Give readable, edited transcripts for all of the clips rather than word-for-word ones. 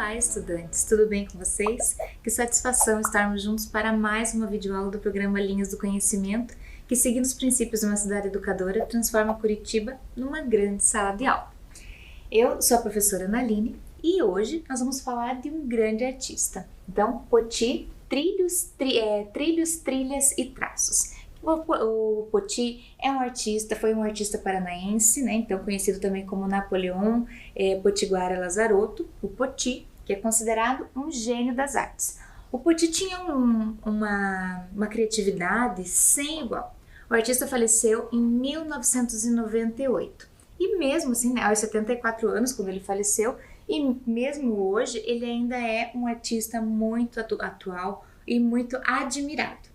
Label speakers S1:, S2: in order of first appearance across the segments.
S1: Olá, estudantes! Tudo bem com vocês? Que satisfação estarmos juntos para mais uma videoaula do programa Linhas do Conhecimento, que, seguindo os princípios de uma cidade educadora, transforma Curitiba numa grande sala de aula. Eu sou a professora Analine e hoje nós vamos falar de um grande artista. Então, Poti, trilhos, trilhas e traços. O Poti é um artista, foi um artista paranaense, né? Então conhecido também como Napoleão Potiguara Lazarotto, o Poti, que é considerado um gênio das artes. O Poti tinha uma criatividade sem igual. O artista faleceu em 1998 e mesmo assim, né, aos 74 anos, quando ele faleceu, e mesmo hoje ele ainda é um artista muito atual e muito admirado.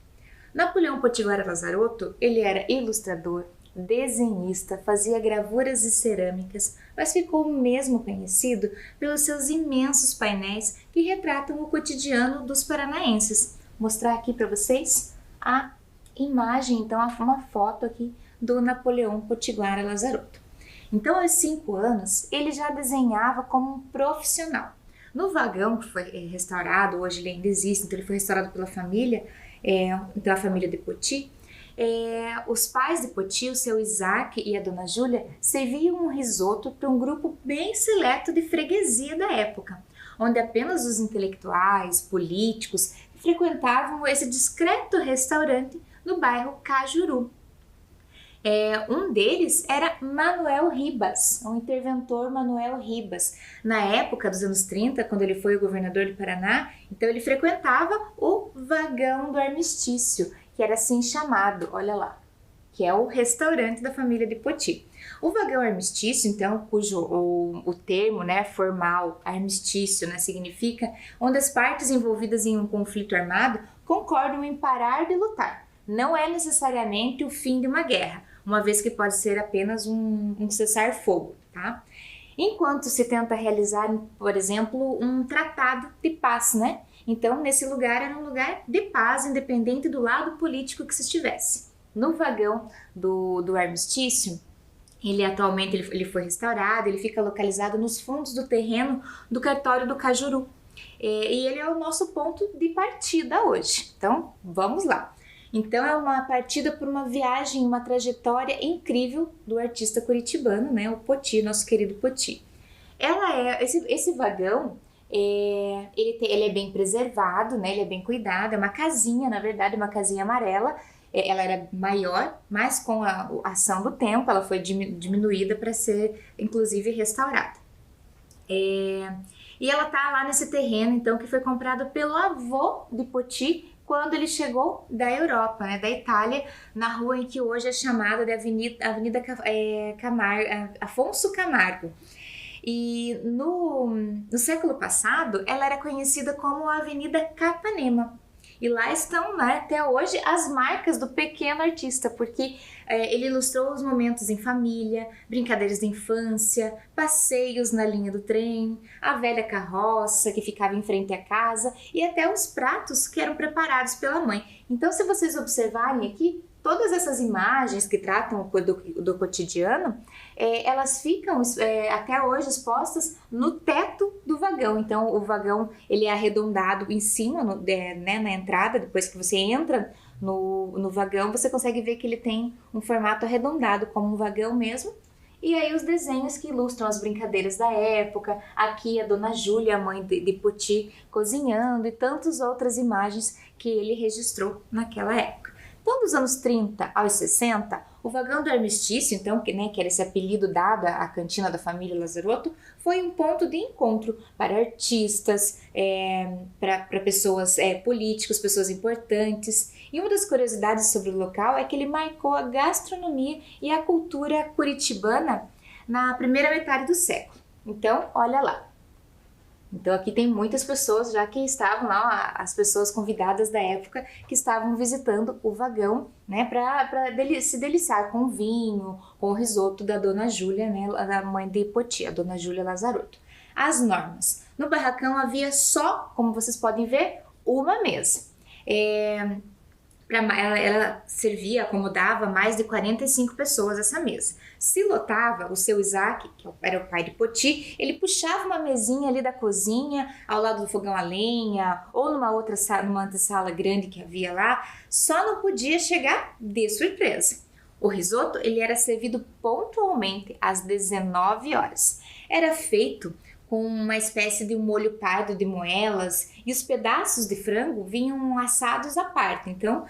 S1: Napoleão Potiguara Lazarotto, ele era ilustrador, desenhista, fazia gravuras e cerâmicas, mas ficou mesmo conhecido pelos seus imensos painéis que retratam o cotidiano dos paranaenses. Vou mostrar aqui para vocês a imagem, então uma foto aqui do Napoleão Potiguara Lazarotto. Então, aos 5 anos, ele já desenhava como um profissional. No vagão que foi restaurado, hoje ele ainda existe, então ele foi restaurado pela família, da família de Poti, os pais de Poti, o seu Isaac e a dona Júlia, serviam um risoto para um grupo bem seleto de freguesia da época, onde apenas os intelectuais, políticos frequentavam esse discreto restaurante no bairro Cajuru. Um deles era Manuel Ribas, um interventor Manuel Ribas. Na época dos anos 30, quando ele foi o governador do Paraná, então ele frequentava o Vagão do Armistício, que era assim chamado, olha lá, que é o restaurante da família de Poti. O Vagão Armistício, então, cujo o termo, né, formal, armistício, né, significa onde as partes envolvidas em um conflito armado concordam em parar de lutar. Não é necessariamente o fim de uma guerra, uma vez que pode ser apenas um cessar-fogo, tá? Enquanto se tenta realizar, por exemplo, um tratado de paz, né? Então, nesse lugar era um lugar de paz, independente do lado político que se estivesse. No vagão do armistício, atualmente ele foi restaurado, ele fica localizado nos fundos do terreno do cartório do Cajuru. E ele é o nosso ponto de partida hoje. Então, vamos lá. Então é uma partida por uma viagem, uma trajetória incrível do artista curitibano, né, o Poti, nosso querido Poti. Esse vagão, ele é bem preservado, né, ele é bem cuidado, é uma casinha, na verdade, uma casinha amarela. Ela era maior, mas com a ação do tempo ela foi diminuída para ser, inclusive, restaurada. E ela tá lá nesse terreno, então, que foi comprado pelo avô de Poti, quando ele chegou da Europa, né, da Itália, na rua em que hoje é chamada de Avenida Afonso Camargo. E no século passado, ela era conhecida como a Avenida Capanema. E lá estão, né, até hoje as marcas do pequeno artista, porque ele ilustrou os momentos em família, brincadeiras de infância, passeios na linha do trem, a velha carroça que ficava em frente à casa e até os pratos que eram preparados pela mãe. Então, se vocês observarem aqui, todas essas imagens que tratam do cotidiano, elas ficam até hoje expostas no teto do vagão. Então, o vagão ele é arredondado em cima, né, na entrada. Depois que você entra no vagão, você consegue ver que ele tem um formato arredondado, como um vagão mesmo. E aí os desenhos que ilustram as brincadeiras da época, aqui a dona Júlia, a mãe de Poti, cozinhando e tantas outras imagens que ele registrou naquela época. Então, dos anos 30 aos 60, o Vagão do Armistício, então, que era esse apelido dado à cantina da família Lazarotto, foi um ponto de encontro para artistas, para pessoas políticos, pessoas importantes. E uma das curiosidades sobre o local é que ele marcou a gastronomia e a cultura curitibana na primeira metade do século. Então, olha lá. Então aqui tem muitas pessoas já que estavam lá, as pessoas convidadas da época que estavam visitando o vagão, né, para se deliciar com o vinho, com o risoto da dona Júlia, né, da mãe de Poti, a dona Júlia Lazarotto. As normas. No barracão havia só, como vocês podem ver, uma mesa. Ela servia, acomodava mais de 45 pessoas essa mesa. Se lotava, o seu Isaac, que era o pai de Poti, ele puxava uma mesinha ali da cozinha, ao lado do fogão a lenha, ou numa outra sala, numa antessala grande que havia lá, só não podia chegar de surpresa. O risoto ele era servido pontualmente às 19 horas. Era feito com uma espécie de um molho pardo de moelas e os pedaços de frango vinham assados à parte. Então,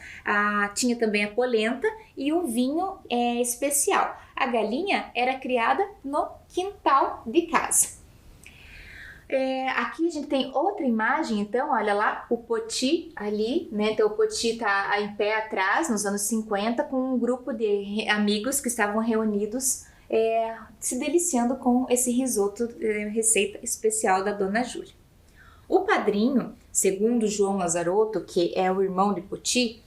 S1: tinha também a polenta e o vinho especial. A galinha era criada no quintal de casa. Aqui a gente tem outra imagem, então, olha lá, o Poti ali, né? Então o Poti tá em pé atrás, nos anos 50, com um grupo de amigos que estavam reunidos se deliciando com esse risoto, receita especial da Dona Júlia. O padrinho, segundo João Lazarotto, que é o irmão de Poti,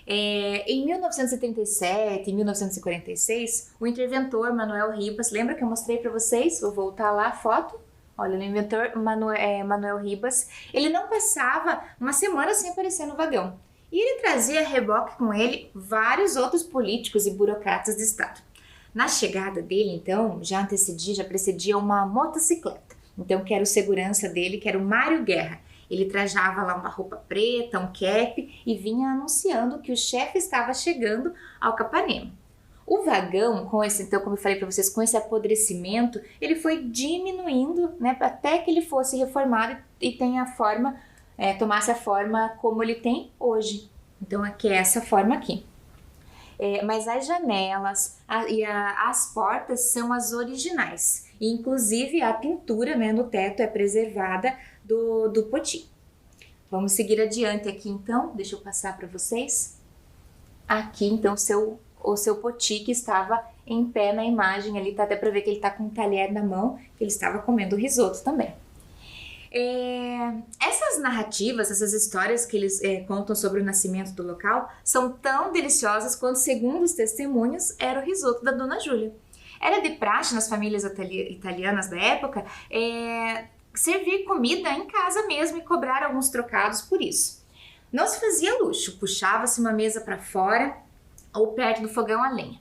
S1: em 1937 e 1946, o interventor Manuel Ribas, lembra que eu mostrei para vocês? Vou voltar lá a foto. Olha, o inventor Manuel Ribas, ele não passava uma semana sem aparecer no vagão. E ele trazia a reboque com ele vários outros políticos e burocratas de Estado. Na chegada dele, então, já precedia uma motocicleta. Então, que era o segurança dele, que era o Mário Guerra. Ele trajava lá uma roupa preta, um cap e vinha anunciando que o chefe estava chegando ao Capanema. O vagão, então, como eu falei para vocês, com esse apodrecimento, ele foi diminuindo, né, até que ele fosse reformado e tomasse a forma como ele tem hoje. Então, aqui é essa forma aqui. Mas as janelas e as portas são as originais. E, inclusive, a pintura, né, no teto é preservada do Poti. Vamos seguir adiante aqui, então. Deixa eu passar para vocês. Aqui, então, o seu Poti, que estava em pé na imagem ali, tá até para ver que ele está com um talher na mão, que ele estava comendo risoto também. Essas narrativas, essas histórias que eles contam sobre o nascimento do local são tão deliciosas quanto, segundo os testemunhos, era o risoto da Dona Júlia. Era de praxe nas famílias italianas da época servir comida em casa mesmo e cobrar alguns trocados por isso. Não se fazia luxo, puxava-se uma mesa para fora ou perto do fogão a lenha.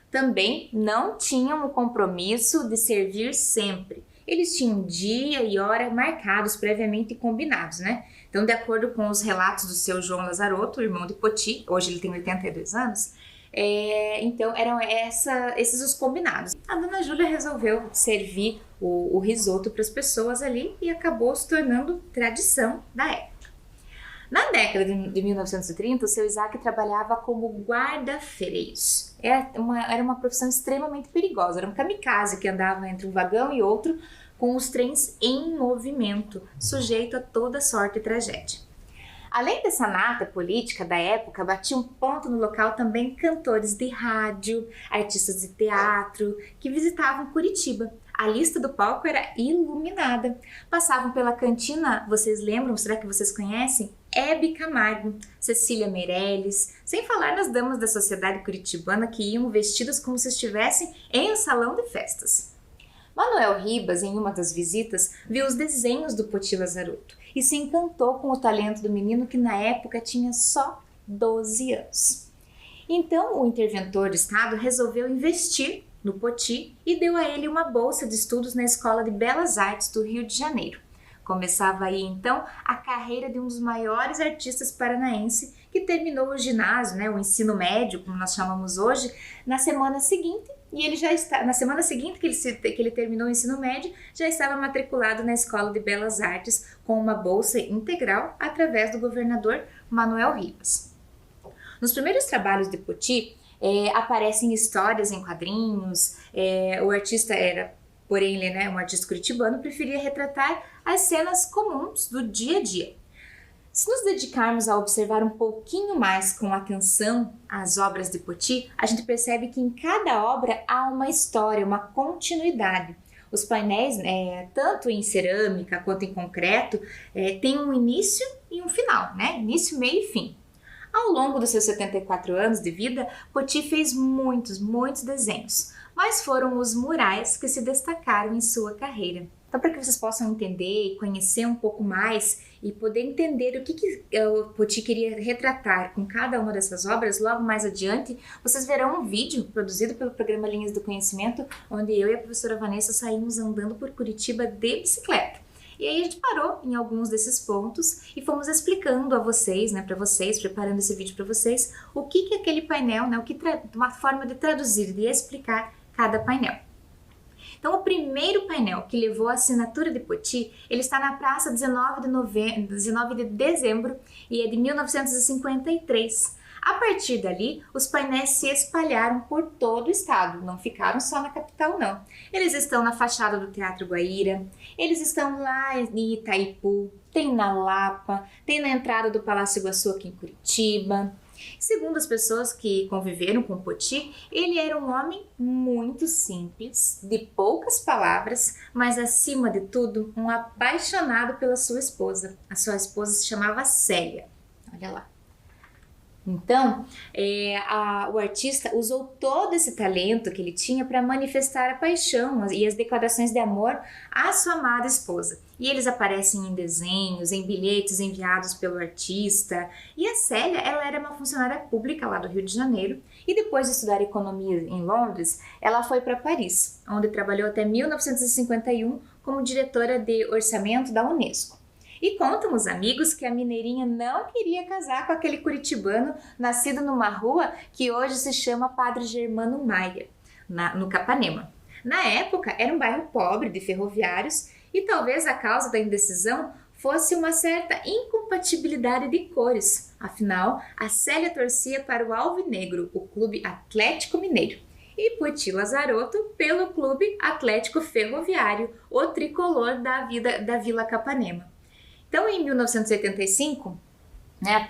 S1: Também não tinham o compromisso de servir sempre. Eles tinham dia e hora marcados, previamente combinados, né? Então, de acordo com os relatos do seu João Lazarotto, o irmão de Poti, hoje ele tem 82 anos, então eram esses os combinados. A Dona Júlia resolveu servir o risoto para as pessoas ali e acabou se tornando tradição da época. Na década de 1930, o seu Isaac trabalhava como guarda-freios. Era uma profissão extremamente perigosa, era um kamikaze que andava entre um vagão e outro com os trens em movimento, sujeito a toda sorte e tragédia. Além dessa nata política da época, batiam ponto no local também cantores de rádio, artistas de teatro que visitavam Curitiba. A lista do palco era iluminada. Passavam pela cantina, vocês lembram? Será que vocês conhecem? Hebe Camargo, Cecília Meirelles, sem falar nas damas da sociedade curitibana que iam vestidas como se estivessem em um salão de festas. Manuel Ribas, em uma das visitas, viu os desenhos do Poti Lazarotto e se encantou com o talento do menino que na época tinha só 12 anos. Então o interventor de Estado resolveu investir no Poti e deu a ele uma bolsa de estudos na Escola de Belas Artes do Rio de Janeiro. Começava aí então a carreira de um dos maiores artistas paranaense que terminou o ginásio, né, o ensino médio, como nós chamamos hoje, na semana seguinte. E ele na semana seguinte que ele terminou o ensino médio, já estava matriculado na Escola de Belas Artes com uma bolsa integral através do governador Manuel Ribas. Nos primeiros trabalhos de Poti, aparecem histórias em quadrinhos. O artista porém ele, né, um artista curitibano, preferia retratar as cenas comuns do dia a dia. Se nos dedicarmos a observar um pouquinho mais com atenção as obras de Poti, a gente percebe que em cada obra há uma história, uma continuidade. Os painéis, tanto em cerâmica quanto em concreto, têm um início e um final, né? Início, meio e fim. Ao longo dos seus 74 anos de vida, Poti fez muitos desenhos, mas foram os murais que se destacaram em sua carreira. Então, para que vocês possam entender e conhecer um pouco mais e poder entender o que o Poti queria retratar com cada uma dessas obras, logo mais adiante, vocês verão um vídeo produzido pelo programa Linhas do Conhecimento, onde eu e a professora Vanessa saímos andando por Curitiba de bicicleta. E aí a gente parou em alguns desses pontos e fomos explicando a vocês, para vocês, preparando esse vídeo para vocês, o que aquele painel, uma forma de traduzir, de explicar cada painel. Então, o primeiro painel que levou a assinatura de Poti, ele está na praça 19 de dezembro e é de 1953. A partir dali, os painéis se espalharam por todo o estado, não ficaram só na capital não. Eles estão na fachada do Teatro Guaíra, eles estão lá em Itaipu, tem na Lapa, tem na entrada do Palácio Iguaçu aqui em Curitiba. Segundo as pessoas que conviveram com Poti, ele era um homem muito simples, de poucas palavras, mas acima de tudo, um apaixonado pela sua esposa. A sua esposa se chamava Célia. Olha lá. Então, o artista usou todo esse talento que ele tinha para manifestar a paixão e as declarações de amor à sua amada esposa. E eles aparecem em desenhos, em bilhetes enviados pelo artista. E a Célia, ela era uma funcionária pública lá do Rio de Janeiro e depois de estudar economia em Londres, ela foi para Paris, onde trabalhou até 1951 como diretora de orçamento da Unesco. E contam os amigos que a mineirinha não queria casar com aquele curitibano nascido numa rua que hoje se chama Padre Germano Maia, no Capanema. Na época, era um bairro pobre de ferroviários e talvez a causa da indecisão fosse uma certa incompatibilidade de cores. Afinal, a Célia torcia para o Alvinegro, o Clube Atlético Mineiro, e Poti Lazarotto pelo Clube Atlético Ferroviário, o tricolor da Vila Capanema. Então, em 1985,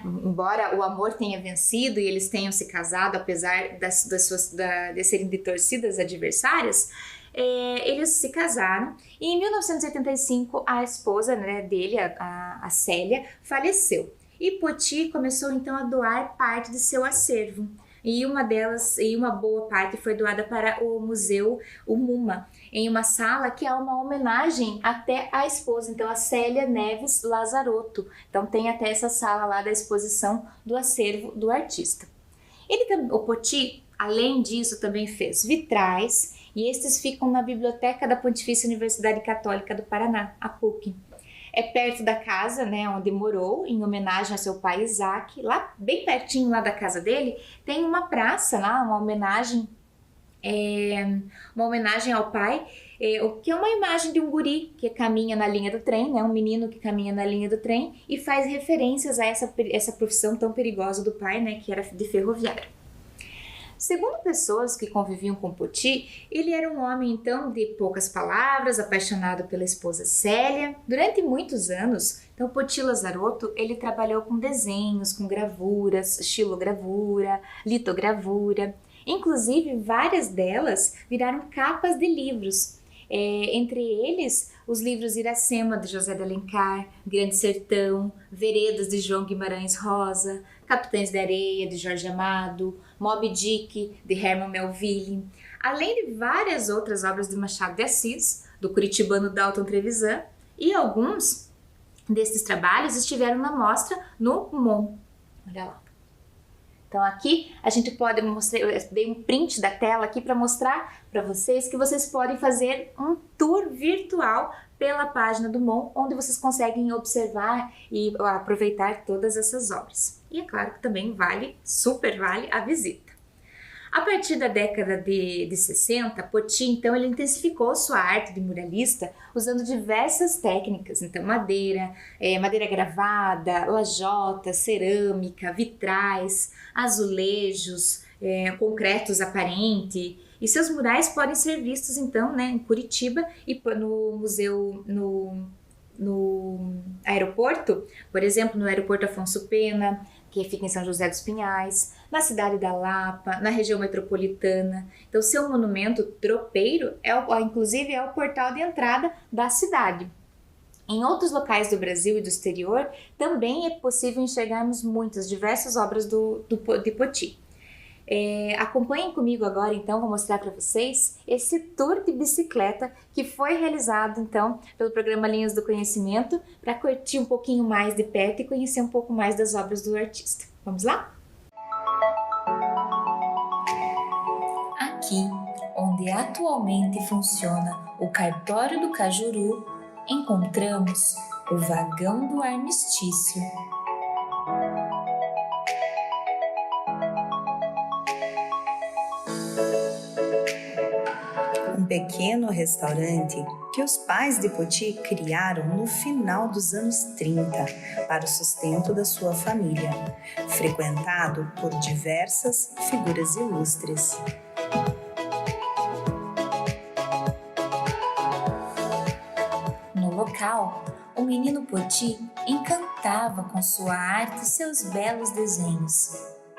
S1: embora o amor tenha vencido e eles tenham se casado, apesar de serem de torcidas adversárias, eles se casaram e em 1985 a esposa dele, a Célia, faleceu. E Poti começou então a doar parte de seu acervo. E uma boa parte foi doada para o Museu MUMA, em uma sala que é uma homenagem até à esposa, então a Célia Neves Lazarotto. Então tem até essa sala lá da exposição do acervo do artista. O Poti, além disso, também fez vitrais e estes ficam na Biblioteca da Pontifícia Universidade Católica do Paraná, a PUC. É perto da casa, onde morou, em homenagem ao seu pai Isaac. Lá, bem pertinho lá da casa dele, tem uma praça lá, uma homenagem ao pai, que é uma imagem de um guri que caminha na linha do trem, um menino que caminha na linha do trem e faz referências a essa profissão tão perigosa do pai, que era de ferroviário. Segundo pessoas que conviviam com Poti, ele era um homem então de poucas palavras, apaixonado pela esposa Célia. Durante muitos anos, então Poti Lazarotto, ele trabalhou com desenhos, com gravuras, xilogravura, litogravura. Inclusive, várias delas viraram capas de livros. Entre eles, os livros Iracema, de José de Alencar, Grande Sertão, Veredas, de João Guimarães Rosa, Capitães de Areia, de Jorge Amado, Moby Dick, de Herman Melville, além de várias outras obras de Machado de Assis, do curitibano Dalton Trevisan, e alguns desses trabalhos estiveram na mostra no MON. Olha lá. Então aqui a gente pode mostrar, eu dei um print da tela aqui para mostrar para vocês que vocês podem fazer um tour virtual pela página do MON, onde vocês conseguem observar e aproveitar todas essas obras. E é claro que também super vale a visita. A partir da década de 60, Poti, então, ele intensificou sua arte de muralista usando diversas técnicas, então madeira gravada, lajota, cerâmica, vitrais, azulejos, concretos aparente. E seus murais podem ser vistos então, em Curitiba e no museu, no aeroporto, por exemplo, no aeroporto Afonso Pena, que fica em São José dos Pinhais, na cidade da Lapa, na região metropolitana. Então, seu monumento tropeiro, inclusive, é o portal de entrada da cidade. Em outros locais do Brasil e do exterior, também é possível enxergarmos diversas obras de Poti. Acompanhem comigo agora, então, vou mostrar para vocês esse tour de bicicleta que foi realizado, então, pelo programa Linhas do Conhecimento, para curtir um pouquinho mais de perto e conhecer um pouco mais das obras do artista. Vamos lá? Aqui, onde atualmente funciona o Cartório do Cajuru, encontramos o Vagão do Armistício.
S2: Um pequeno restaurante que os pais de Poti criaram no final dos anos 30 para o sustento da sua família, frequentado por diversas figuras ilustres.
S1: No local, o menino Poti encantava com sua arte e seus belos desenhos,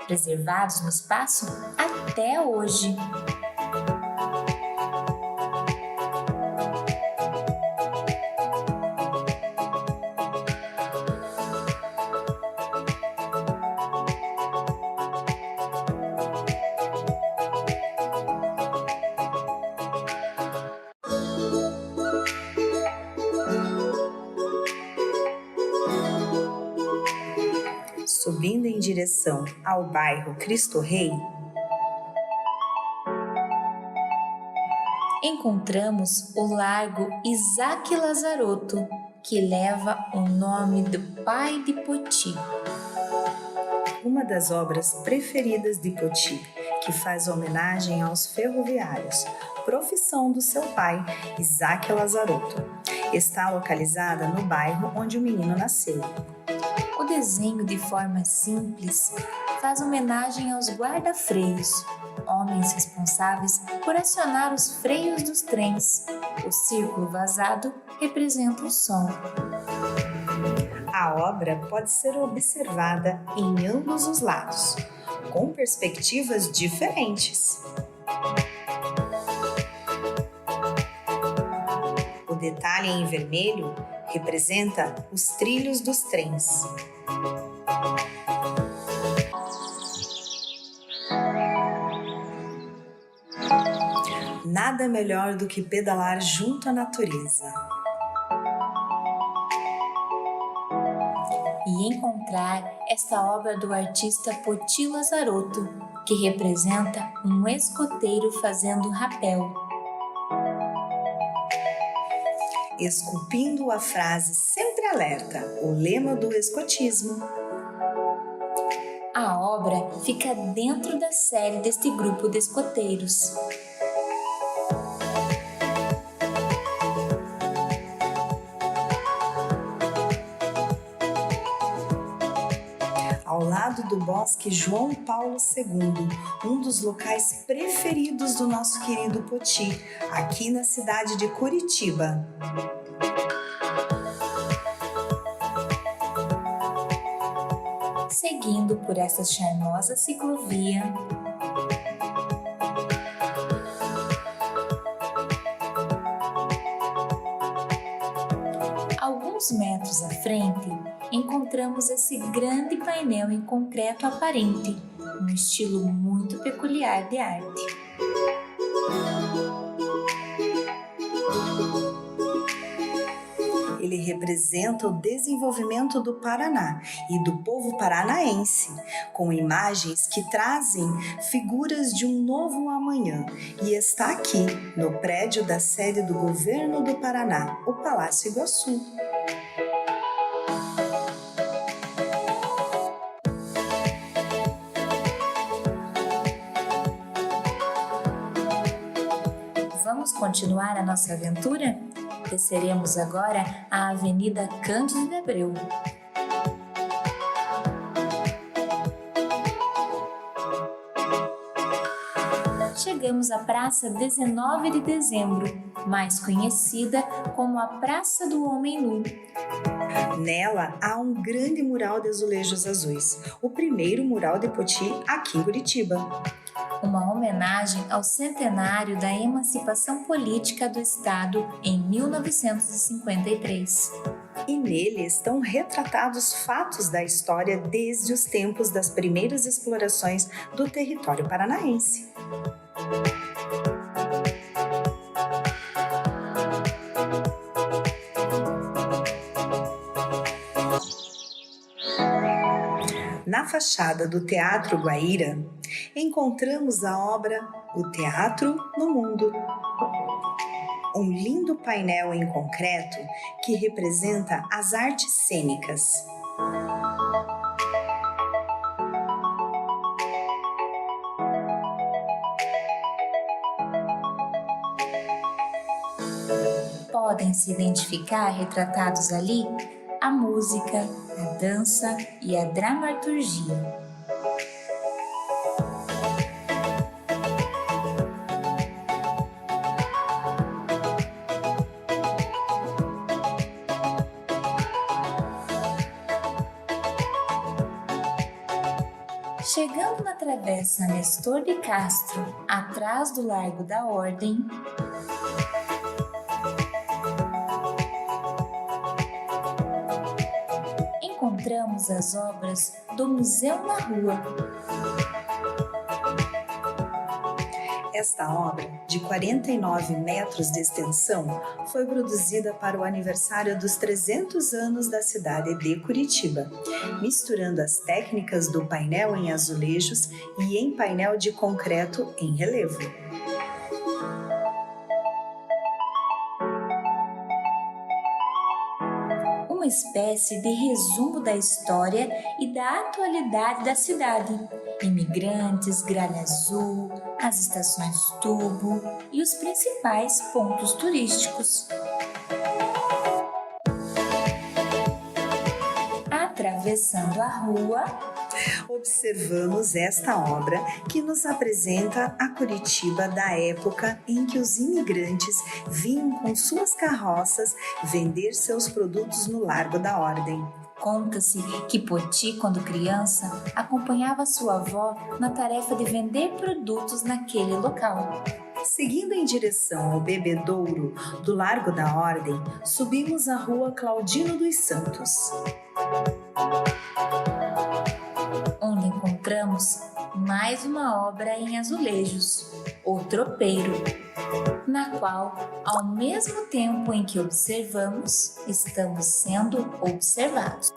S1: preservados no espaço até hoje.
S2: Subindo em direção ao bairro Cristo Rei,
S1: encontramos o Largo Isaac Lazarotto, que leva o nome do pai de Poti.
S2: uma das obras preferidas de Poti, que faz homenagem aos ferroviários, profissão do seu pai, Isaac Lazarotto. Está localizada no bairro onde o menino nasceu.
S1: O desenho, de forma simples, faz homenagem aos guarda-freios, homens responsáveis por acionar os freios dos trens. O círculo vazado representa o som.
S2: A obra pode ser observada em ambos os lados, com perspectivas diferentes. O detalhe em vermelho representa os trilhos dos trens. Nada melhor do que pedalar junto à natureza.
S1: E encontrar esta obra do artista Poti Lazarotto, que representa um escoteiro fazendo rapel.
S2: Esculpindo a frase sempre alerta, o lema do escotismo.
S1: A obra fica dentro da série deste grupo de escoteiros.
S2: Ao lado do Bosque João Paulo II, um dos locais preferidos do nosso querido Poti, aqui na cidade de Curitiba.
S1: Seguindo por essa charmosa ciclovia, alguns metros à frente, encontramos esse grande painel em concreto aparente, um estilo muito peculiar de arte.
S2: Ele representa o desenvolvimento do Paraná e do povo paranaense, com imagens que trazem figuras de um novo amanhã, e está aqui, no prédio da sede do Governo do Paraná, o Palácio Iguaçu.
S1: Vamos continuar a nossa aventura? Desceremos agora a Avenida Cândido de Abreu. encontramos a Praça 19 de Dezembro, mais conhecida como a Praça do Homem Nu.
S2: Nela há um grande mural de azulejos azuis, o primeiro mural de Poti aqui em Curitiba.
S1: Uma homenagem ao centenário da emancipação política do Estado em 1953.
S2: E nele estão retratados fatos da história desde os tempos das primeiras explorações do território paranaense. Na fachada do Teatro Guaíra, encontramos a obra O Teatro no Mundo. Um lindo painel em concreto que representa as artes cênicas.
S1: Podem se identificar retratados ali a música, a dança e a dramaturgia. Chegando na Travessa Nestor de Castro, atrás do Largo da Ordem, encontramos as obras do Museu na Rua.
S2: Esta obra, de 49 metros de extensão, foi produzida para o aniversário dos 300 anos da cidade de Curitiba, misturando as técnicas do painel em azulejos e em painel de concreto em relevo.
S1: Uma espécie de resumo da história e da atualidade da cidade. Imigrantes, Gralha Azul, as estações tubo e os principais pontos turísticos. Atravessando a rua,
S2: observamos esta obra que nos apresenta a Curitiba da época em que os imigrantes vinham com suas carroças vender seus produtos no Largo da Ordem.
S1: Conta-se que Poti, quando criança, acompanhava sua avó na tarefa de vender produtos naquele local.
S2: Seguindo em direção ao Bebedouro do Largo da Ordem, subimos a rua Claudino dos Santos,
S1: onde encontramos mais uma obra em azulejos, O Tropeiro, na qual, ao mesmo tempo em que observamos, estamos sendo observados.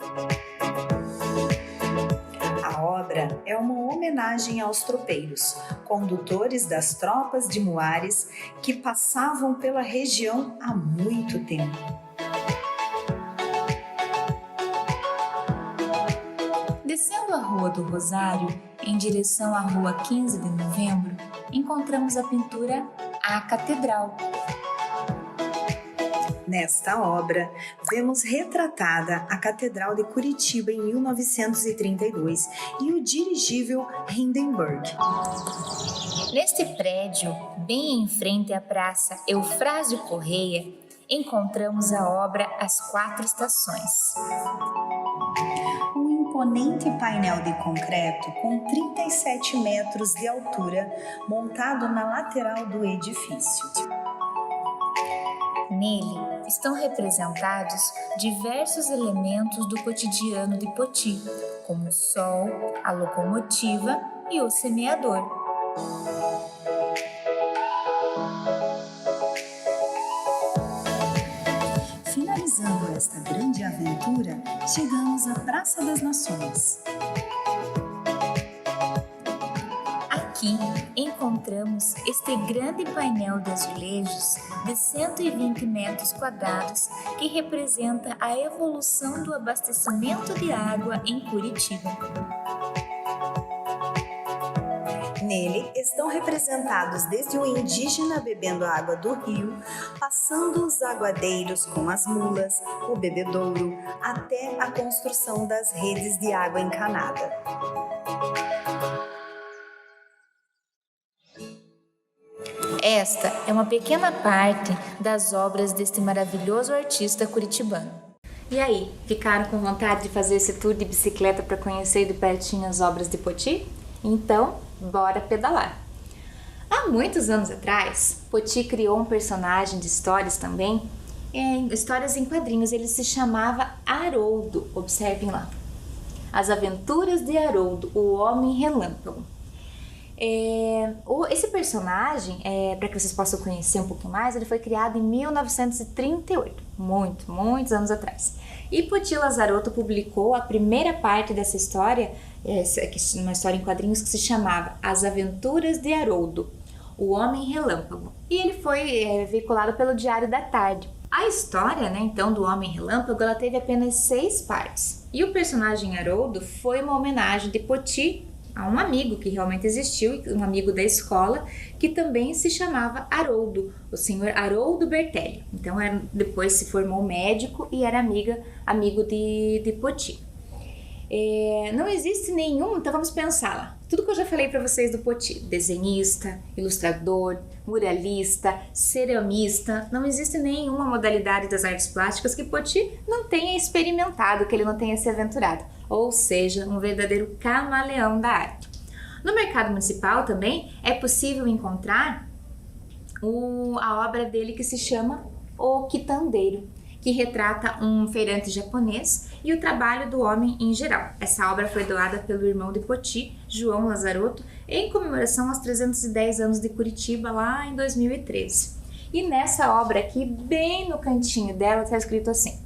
S2: A obra é uma homenagem aos tropeiros, condutores das tropas de Muares que passavam pela região há muito tempo.
S1: Descendo a Rua do Rosário, em direção à Rua 15 de Novembro, encontramos a pintura A Catedral.
S2: Nesta obra, vemos retratada a Catedral de Curitiba em 1932 e o dirigível Hindenburg.
S1: Neste prédio, bem em frente à Praça Eufrásio Correia, encontramos a obra As Quatro Estações.
S2: Um imponente painel de concreto com 37 metros de altura montado na lateral do edifício.
S1: Nele estão representados diversos elementos do cotidiano de Poti, como o sol, a locomotiva e o semeador.
S2: Finalizando esta grande aventura, chegamos à Praça das Nações.
S1: Aqui encontramos este grande painel de azulejos de 120 metros quadrados que representa a evolução do abastecimento de água em Curitiba.
S2: Nele estão representados desde o indígena bebendo a água do rio, passando os aguadeiros com as mulas, o bebedouro, até a construção das redes de água encanada.
S1: Esta é uma pequena parte das obras deste maravilhoso artista curitibano. E aí, ficaram com vontade de fazer esse tour de bicicleta para conhecer de pertinho as obras de Poti? Então, bora pedalar! Há muitos anos atrás, Poti criou um personagem de histórias também, histórias em quadrinhos. Ele se chamava Haroldo, observem lá. As Aventuras de Haroldo, o Homem Relâmpago. Esse personagem, para que vocês possam conhecer um pouquinho mais, ele foi criado em 1938, muitos anos atrás. E Poti Lazarotto publicou a primeira parte dessa história, uma história em quadrinhos que se chamava As Aventuras de Haroldo, o Homem Relâmpago. E ele foi veiculado pelo Diário da Tarde. A história, então, do Homem Relâmpago, ela teve apenas 6 partes. E o personagem Haroldo foi uma homenagem de Poti a um amigo que realmente existiu, um amigo da escola, que também se chamava Haroldo, o senhor Haroldo Bertelli. Então, depois se formou médico e era amigo de Poti. Não existe nenhum, então vamos pensar lá. Tudo que eu já falei para vocês do Poti, desenhista, ilustrador, muralista, ceramista, não existe nenhuma modalidade das artes plásticas que Poti não tenha experimentado, que ele não tenha se aventurado. Ou seja, um verdadeiro camaleão da arte. No mercado municipal também é possível encontrar a obra dele que se chama O Quitandeiro, que retrata um feirante japonês e o trabalho do homem em geral. Essa obra foi doada pelo irmão de Poti, João Lazarotto, em comemoração aos 310 anos de Curitiba, lá em 2013. E nessa obra aqui, bem no cantinho dela, está escrito assim: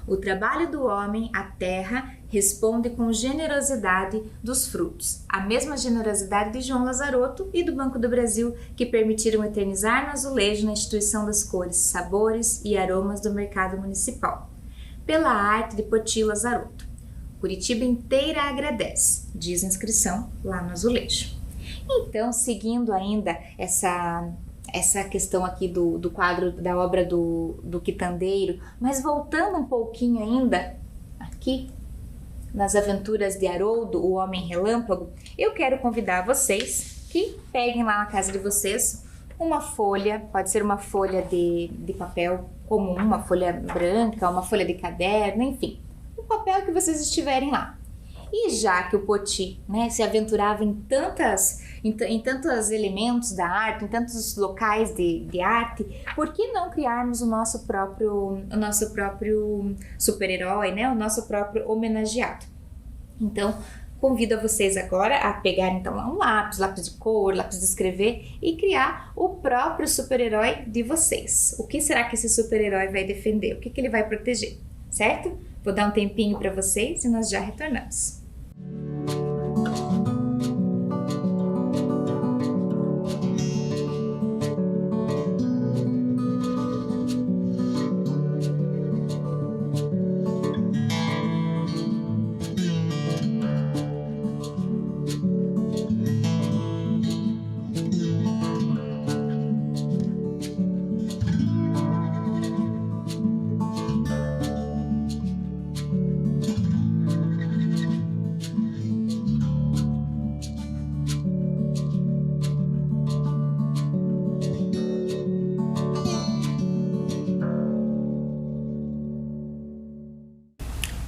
S1: o trabalho do homem, a terra, responde com generosidade dos frutos, a mesma generosidade de João Lazarotto e do Banco do Brasil, que permitiram eternizar no azulejo na instituição das cores, sabores e aromas do mercado municipal. Pela arte de Poti Lazarotto, Curitiba inteira agradece, diz a inscrição lá no azulejo. Então, seguindo ainda essa questão aqui do quadro, da obra do Quitandeiro, mas voltando um pouquinho ainda aqui nas Aventuras de Haroldo, o Homem Relâmpago, eu quero convidar vocês que peguem lá na casa de vocês uma folha, pode ser uma folha de papel comum, uma folha branca, uma folha de caderno, enfim, um papel que vocês estiverem lá. E já que o Poti se aventurava em tantos elementos da arte, em tantos locais de arte, por que não criarmos o nosso próprio super-herói, o nosso próprio homenageado? Então, convido vocês agora a pegar então um lápis de cor, lápis de escrever e criar o próprio super-herói de vocês. O que será que esse super-herói vai defender? O que ele vai proteger? Certo? Vou dar um tempinho para vocês e nós já retornamos.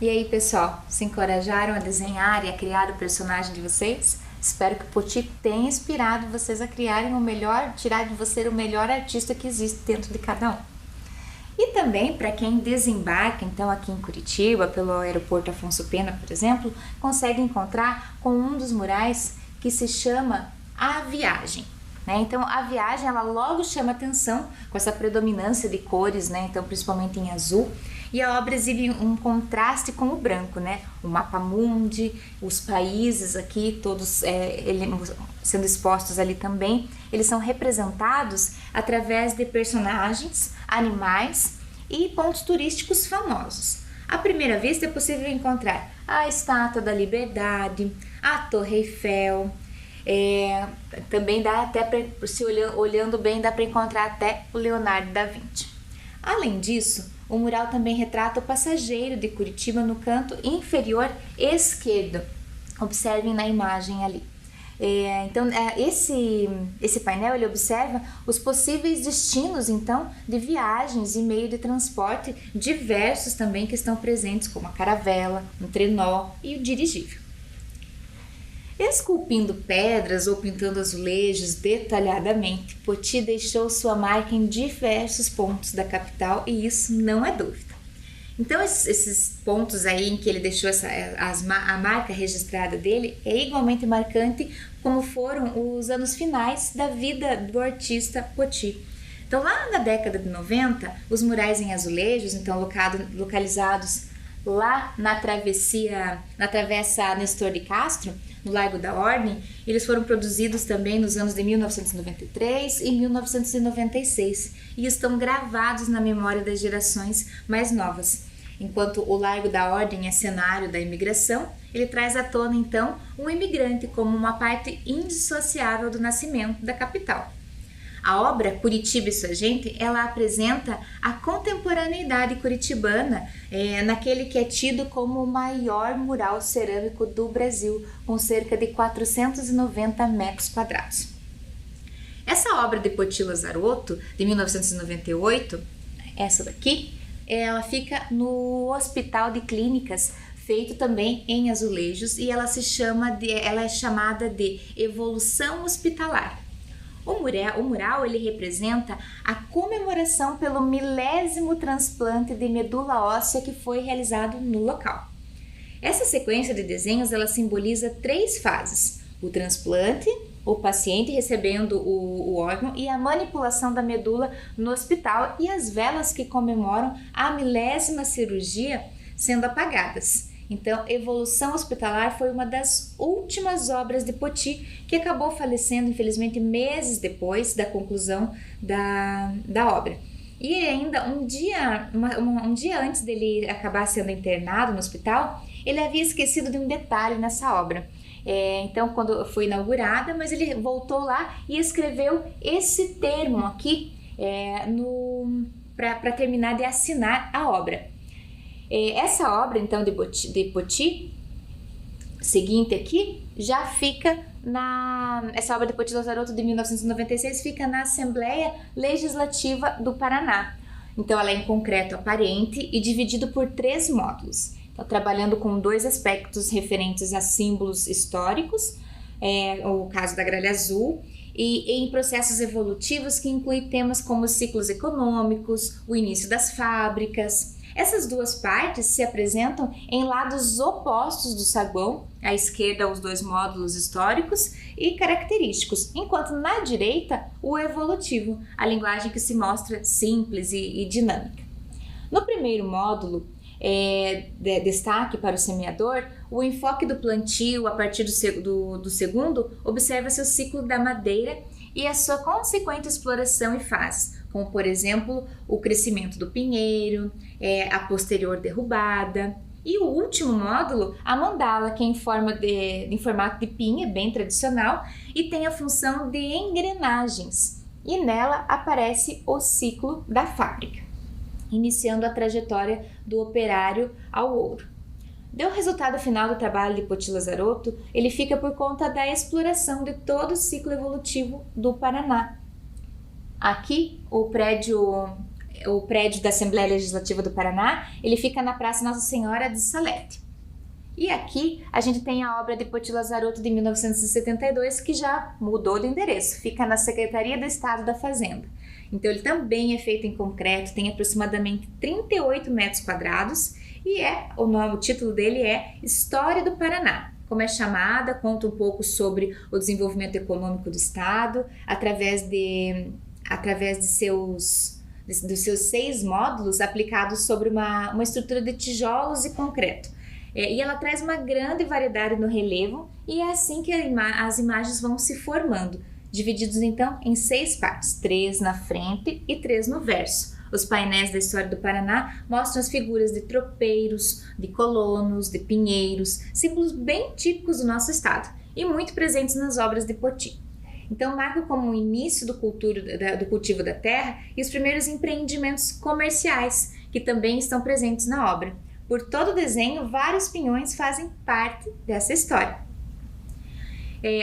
S1: E aí, pessoal, se encorajaram a desenhar e a criar o personagem de vocês? Espero que o Poti tenha inspirado vocês a criarem o melhor, tirar de você o melhor artista que existe dentro de cada um. E também, para quem desembarca, então, aqui em Curitiba, pelo aeroporto Afonso Pena, por exemplo, consegue encontrar com um dos murais que se chama A Viagem. Então, a viagem, ela logo chama atenção com essa predominância de cores, então, principalmente em azul. E a obra exibe um contraste com o branco, o mapa mundi, os países aqui, todos sendo expostos ali também, eles são representados através de personagens, animais e pontos turísticos famosos. À primeira vista é possível encontrar a Estátua da Liberdade, a Torre Eiffel, também dá até, olhando bem, dá para encontrar até o Leonardo da Vinci. Além disso, o mural também retrata o passageiro de Curitiba no canto inferior esquerdo. Observem na imagem ali. Esse painel ele observa os possíveis destinos então de viagens e meio de transporte diversos também que estão presentes, como a caravela, um trenó e o dirigível. Esculpindo pedras ou pintando azulejos detalhadamente, Poti deixou sua marca em diversos pontos da capital e isso não é dúvida. Então esses pontos aí em que ele deixou a marca registrada dele é igualmente marcante como foram os anos finais da vida do artista Poti. Então lá na década de 90, os murais em azulejos, então localizados lá na travessa Nestor de Castro, no Largo da Ordem, eles foram produzidos também nos anos de 1993 e 1996 e estão gravados na memória das gerações mais novas. Enquanto o Largo da Ordem é cenário da imigração, ele traz à tona então um imigrante como uma parte indissociável do nascimento da capital. A obra Curitiba e Sua Gente, ela apresenta a contemporaneidade curitibana naquele que é tido como o maior mural cerâmico do Brasil, com cerca de 490 metros quadrados. Essa obra de Poti Lazarotto, de 1998, essa daqui, ela fica no Hospital de Clínicas, feito também em azulejos, e ela é chamada de Evolução Hospitalar. O mural ele representa a comemoração pelo 1000º transplante de medula óssea que foi realizado no local. Essa sequência de desenhos ela simboliza 3 fases: o transplante, o paciente recebendo o órgão e a manipulação da medula no hospital e as velas que comemoram a 1000ª cirurgia sendo apagadas. Então, Evolução Hospitalar foi uma das últimas obras de Poti, que acabou falecendo, infelizmente, meses depois da conclusão da obra. E ainda um dia antes dele acabar sendo internado no hospital, ele havia esquecido de um detalhe nessa obra. Então, quando foi inaugurada, mas ele voltou lá e escreveu esse termo aqui para terminar de assinar a obra. Essa obra, então, de Poti, seguinte aqui, já fica essa obra de Poti Lazarotto de 1996 fica na Assembleia Legislativa do Paraná. Então, ela é em concreto aparente e dividido por 3 módulos. Então, trabalhando com 2 aspectos referentes a símbolos históricos, o caso da gralha azul, e em processos evolutivos que incluem temas como os ciclos econômicos, o início das fábricas. Essas 2 partes se apresentam em lados opostos do saguão, à esquerda os 2 módulos históricos e característicos, enquanto na direita o evolutivo, a linguagem que se mostra simples e dinâmica. No primeiro módulo, destaque para o semeador, o enfoque do plantio a partir do segundo observa-se o ciclo da madeira e a sua consequente exploração e fases, como por exemplo o crescimento do pinheiro, a posterior derrubada. E o último módulo, a mandala, que é em formato de pinha, bem tradicional, e tem a função de engrenagens. E nela aparece o ciclo da fábrica, iniciando a trajetória do operário ao ouro. O resultado final do trabalho de Poti Lazarotto, ele fica por conta da exploração de todo o ciclo evolutivo do Paraná. Aqui, o prédio da Assembleia Legislativa do Paraná, ele fica na Praça Nossa Senhora de Salete. E aqui a gente tem a obra de Poti Lazarotto de 1972, que já mudou de endereço, fica na Secretaria do Estado da Fazenda. Então ele também é feito em concreto, tem aproximadamente 38 metros quadrados e o título dele é História do Paraná. Como é chamada, conta um pouco sobre o desenvolvimento econômico do Estado, através dos seus 6 módulos aplicados sobre uma estrutura de tijolos e concreto. E ela traz uma grande variedade no relevo e é assim que as imagens vão se formando, divididos então em 6 partes, 3 na frente e 3 no verso. Os painéis da história do Paraná mostram as figuras de tropeiros, de colonos, de pinheiros, símbolos bem típicos do nosso estado e muito presentes nas obras de Poti. Então marca como o início do cultivo da terra e os primeiros empreendimentos comerciais, que também estão presentes na obra. Por todo o desenho, vários pinhões fazem parte dessa história.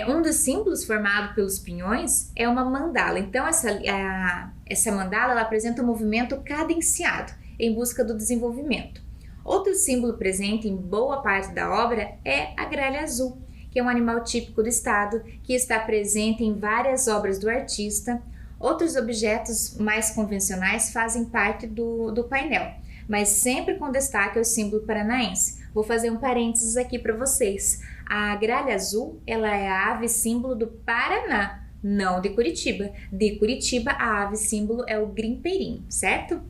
S1: Um dos símbolos formado pelos pinhões é uma mandala. Então, essa mandala ela apresenta um movimento cadenciado em busca do desenvolvimento. Outro símbolo presente em boa parte da obra é a gralha azul, que é um animal típico do estado, que está presente em várias obras do artista. Outros objetos mais convencionais fazem parte do painel, mas sempre com destaque ao símbolo paranaense. Vou fazer um parênteses aqui para vocês. A gralha azul, ela é a ave símbolo do Paraná, não de Curitiba. De Curitiba, a ave símbolo é o grimpeirinho, certo?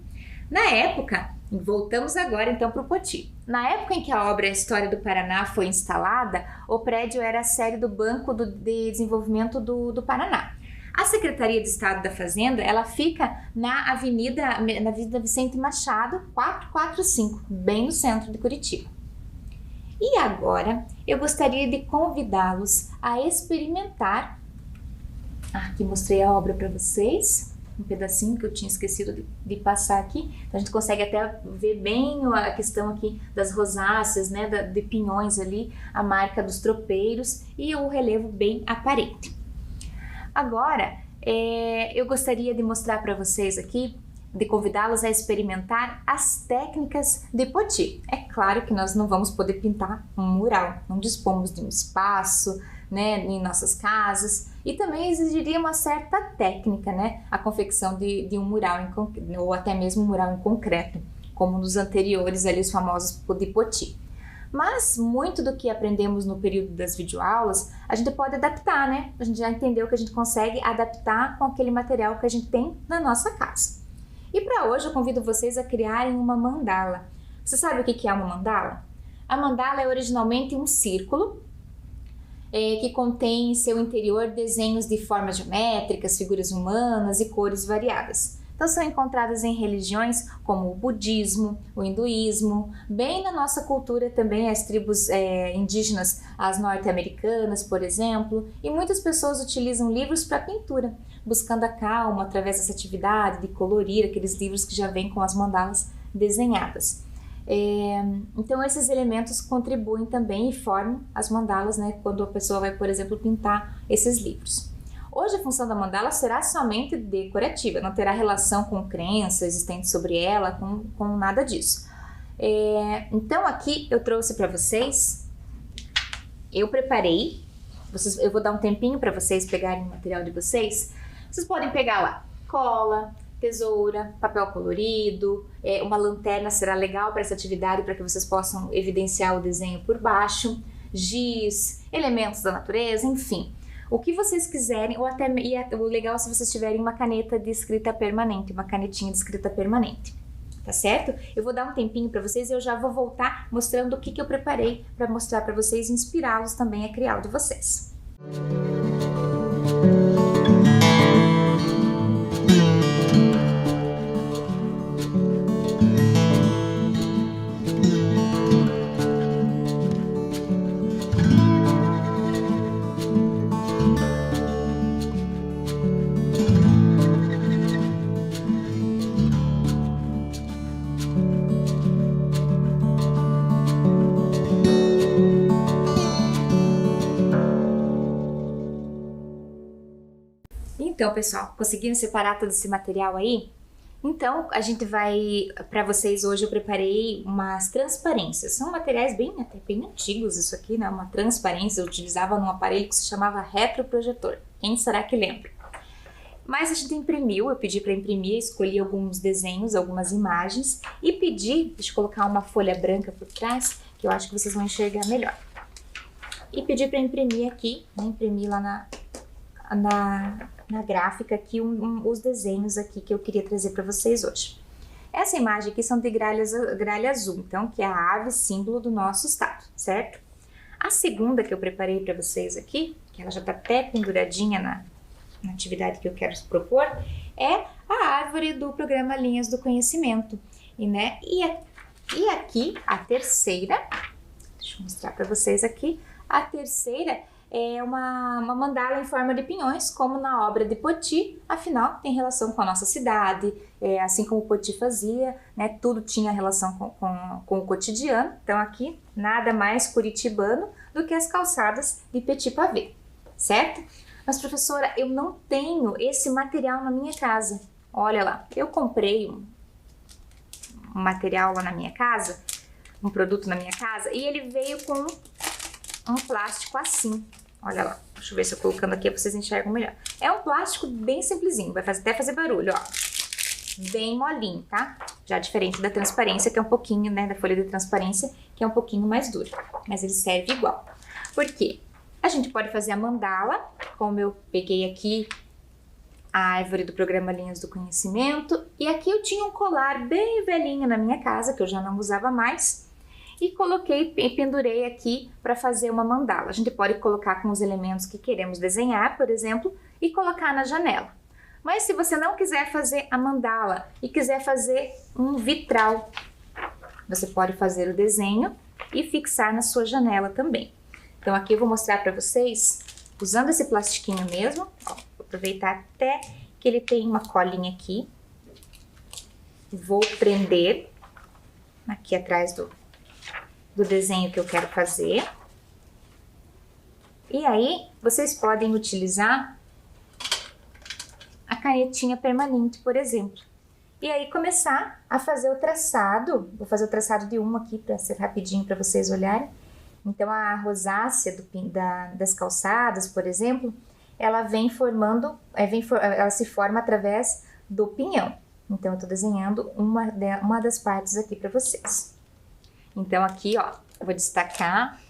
S1: Na época, voltamos agora então para o Poti. Na época em que a obra A História do Paraná foi instalada, o prédio era a sede do Banco de Desenvolvimento do Paraná. A Secretaria de Estado da Fazenda, ela fica na Avenida Vicente Machado, 445, bem no centro de Curitiba. E agora, eu gostaria de convidá-los a experimentar. Aqui mostrei a obra para vocês, um pedacinho que eu tinha esquecido de passar aqui. Então a gente consegue até ver bem a questão aqui das rosáceas, né, de pinhões ali, a marca dos tropeiros e o relevo bem aparente. Agora, eu gostaria de mostrar para vocês aqui, de convidá-los a experimentar as técnicas de Poti. É claro que nós não vamos poder pintar um mural, não dispomos de um espaço, né, em nossas casas, e também exigiria uma certa técnica, né, a confecção de um mural ou até mesmo um mural em concreto, como nos anteriores ali, os famosos de Poti. Mas muito do que aprendemos no período das videoaulas, a gente pode adaptar, né? A gente já entendeu que a gente consegue adaptar com aquele material que a gente tem na nossa casa. E para hoje eu convido vocês a criarem uma mandala. Você sabe o que é uma mandala? A mandala é originalmente um círculo que contém em seu interior desenhos de formas geométricas, figuras humanas e cores variadas. Então são encontradas em religiões como o budismo, o hinduísmo, bem na nossa cultura também as tribos indígenas, as norte-americanas, por exemplo, e muitas pessoas utilizam livros para pintura, buscando a calma através dessa atividade de colorir aqueles livros que já vêm com as mandalas desenhadas. Então esses elementos contribuem também e formam as mandalas, né, quando a pessoa vai, por exemplo, pintar esses livros. Hoje a função da mandala será somente decorativa, não terá relação com crença existente sobre ela, com nada disso. Então aqui eu trouxe para vocês, eu preparei, eu vou dar um tempinho para vocês pegarem o material de vocês. Vocês podem pegar lá cola, tesoura, papel colorido, uma lanterna será legal para essa atividade, para que vocês possam evidenciar o desenho por baixo, giz, elementos da natureza, enfim. O que vocês quiserem, ou até o legal se vocês tiverem uma caneta de escrita permanente, uma canetinha de escrita permanente, tá certo? Eu vou dar um tempinho para vocês e eu já vou voltar mostrando o que eu preparei para mostrar para vocês e inspirá-los também a criar o de vocês. Então, pessoal, conseguiram separar todo esse material aí? Então, a gente vai, para vocês hoje eu preparei umas transparências. São materiais até bem antigos isso aqui, né? Uma transparência eu utilizava num aparelho que se chamava retroprojetor. Quem será que lembra? Mas a gente imprimiu, eu pedi para imprimir, escolhi alguns desenhos, algumas imagens e pedi, deixa eu colocar uma folha branca por trás, que eu acho que vocês vão enxergar melhor. E pedi para imprimir aqui, né? Imprimir lá na gráfica aqui os desenhos aqui que eu queria trazer para vocês hoje. Essa imagem aqui são de gralha azul, então, que é a ave símbolo do nosso estado, certo? A segunda que eu preparei para vocês aqui, que ela já está até penduradinha na atividade que eu quero propor, é a árvore do programa Linhas do Conhecimento. E aqui, a terceira, deixa eu mostrar para vocês aqui, a terceira é uma mandala em forma de pinhões, como na obra de Poti, afinal tem relação com a nossa cidade, assim como Poti fazia, né, tudo tinha relação com o cotidiano. Então aqui nada mais curitibano do que as calçadas de Petit Pavé. certo? Mas professora, eu não tenho esse material na minha casa. Olha lá, eu comprei um material lá na minha casa, um produto na minha casa, e ele veio com um plástico assim. Olha lá, deixa eu ver se eu colocando aqui vocês enxergam melhor. É um plástico bem simplesinho, vai até fazer barulho, ó. Bem molinho, tá? Já diferente da transparência, que é um pouquinho, né, da folha de transparência, que é um pouquinho mais dura. Mas ele serve igual. Por quê? A gente pode fazer a mandala, como eu peguei aqui a árvore do programa Linhas do Conhecimento. E aqui eu tinha um colar bem velhinho na minha casa, que eu já não usava mais. E coloquei e pendurei aqui para fazer uma mandala. A gente pode colocar com os elementos que queremos desenhar, por exemplo, e colocar na janela. Mas se você não quiser fazer a mandala e quiser fazer um vitral, você pode fazer o desenho e fixar na sua janela também. Então aqui eu vou mostrar para vocês, usando esse plastiquinho mesmo, ó, vou aproveitar até que ele tem uma colinha aqui. Vou prender aqui atrás do desenho que eu quero fazer. E aí, vocês podem utilizar a canetinha permanente, por exemplo. E aí, começar a fazer o traçado. Vou fazer o traçado de uma aqui, para ser rapidinho, para vocês olharem. Então, a rosácea das calçadas, por exemplo, ela vem formando, ela se forma através do pinhão. Então, eu tô desenhando uma das partes aqui para vocês. Então, aqui, ó, eu vou destacar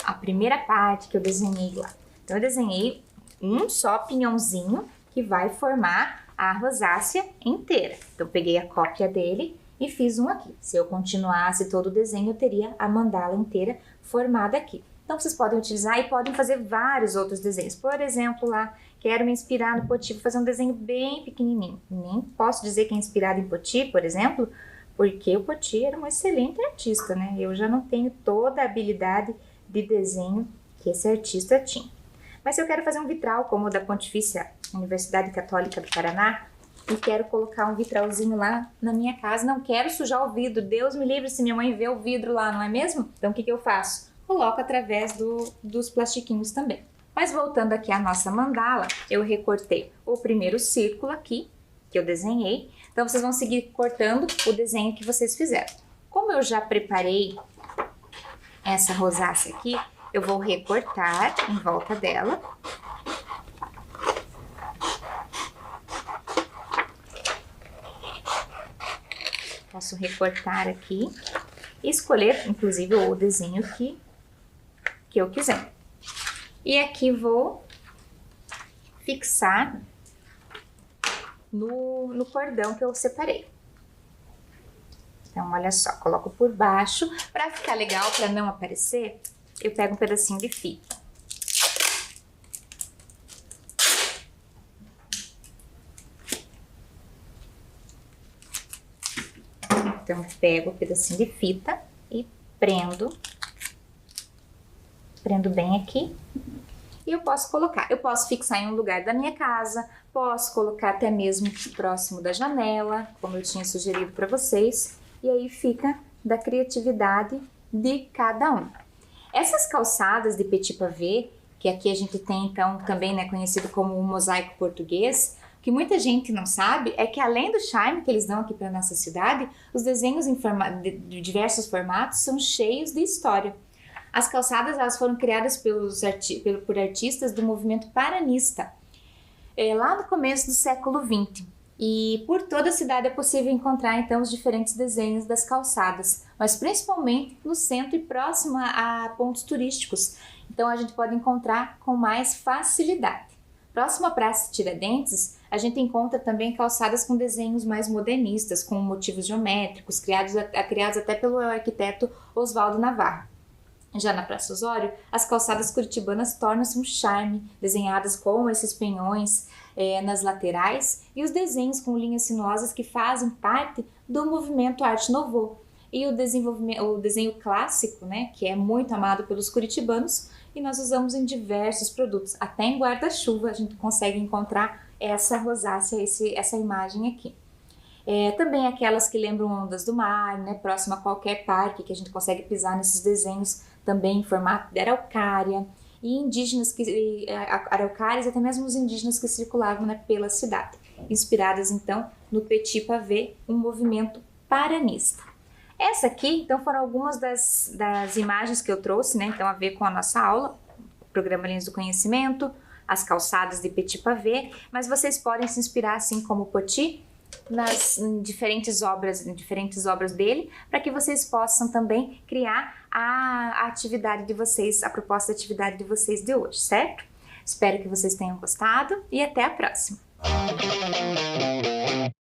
S1: a primeira parte que eu desenhei lá. Então, eu desenhei um só pinhãozinho que vai formar a rosácea inteira. Então, eu peguei a cópia dele e fiz um aqui. Se eu continuasse todo o desenho, eu teria a mandala inteira formada aqui. Então, vocês podem utilizar e podem fazer vários outros desenhos. Por exemplo, lá, quero me inspirar no Poti, vou fazer um desenho bem pequenininho. Nem posso dizer que é inspirado em Poti, por exemplo, porque o Poti era um excelente artista, né? Eu já não tenho toda a habilidade de desenho que esse artista tinha. Mas se eu quero fazer um vitral, como o da Pontifícia Universidade Católica do Paraná, e quero colocar um vitralzinho lá na minha casa, não quero sujar o vidro, Deus me livre se minha mãe vê o vidro lá, não é mesmo? Então, o que eu faço? Coloco através dos plastiquinhos também. Mas voltando aqui à nossa mandala, eu recortei o primeiro círculo aqui, que eu desenhei. Então, vocês vão seguir cortando o desenho que vocês fizeram. Como eu já preparei essa rosácea aqui, eu vou recortar em volta dela. Posso recortar aqui e escolher, inclusive, o desenho que eu quiser. E aqui vou fixar no cordão que eu separei. Então, olha só, coloco por baixo. Para ficar legal, para não aparecer, eu pego um pedacinho de fita. Então, pego um pedacinho de fita e prendo bem aqui. E eu posso colocar, eu posso fixar em um lugar da minha casa, posso colocar até mesmo próximo da janela, como eu tinha sugerido para vocês. E aí fica da criatividade de cada um. Essas calçadas de petit pavé, que aqui a gente tem então também, né, conhecido como o mosaico português, que muita gente não sabe é que além do charme que eles dão aqui para nossa cidade, os desenhos de diversos formatos são cheios de história. As calçadas elas foram criadas por artistas do movimento paranista, lá no começo do século XX. E por toda a cidade é possível encontrar então os diferentes desenhos das calçadas, mas principalmente no centro e próximo a pontos turísticos. Então a gente pode encontrar com mais facilidade. Próximo à Praça Tiradentes, a gente encontra também calçadas com desenhos mais modernistas, com motivos geométricos, criados até pelo arquiteto Oswaldo Navarro. Já na Praça Osório, as calçadas curitibanas tornam-se um charme, desenhadas com esses penhões nas laterais e os desenhos com linhas sinuosas que fazem parte do movimento Arte Nouveau. E o desenho clássico, né, que é muito amado pelos curitibanos, e nós usamos em diversos produtos, até em guarda-chuva a gente consegue encontrar essa rosácea, essa imagem aqui. Também aquelas que lembram ondas do mar, né, próximo a qualquer parque, que a gente consegue pisar nesses desenhos também em formato de araucária. e indígenas, araucárias, até mesmo os indígenas que circulavam, né, pela cidade, inspiradas então no Petit Pavé, um movimento paranista. Essa aqui, então, foram algumas das imagens que eu trouxe, né, então a ver com a nossa aula, o programa Linhas do Conhecimento, as calçadas de Petit Pavé, mas vocês podem se inspirar, assim como Poti, em diferentes obras dele, para que vocês possam também criar a atividade de vocês, a proposta de atividade de vocês de hoje, certo? Espero que vocês tenham gostado e até a próxima!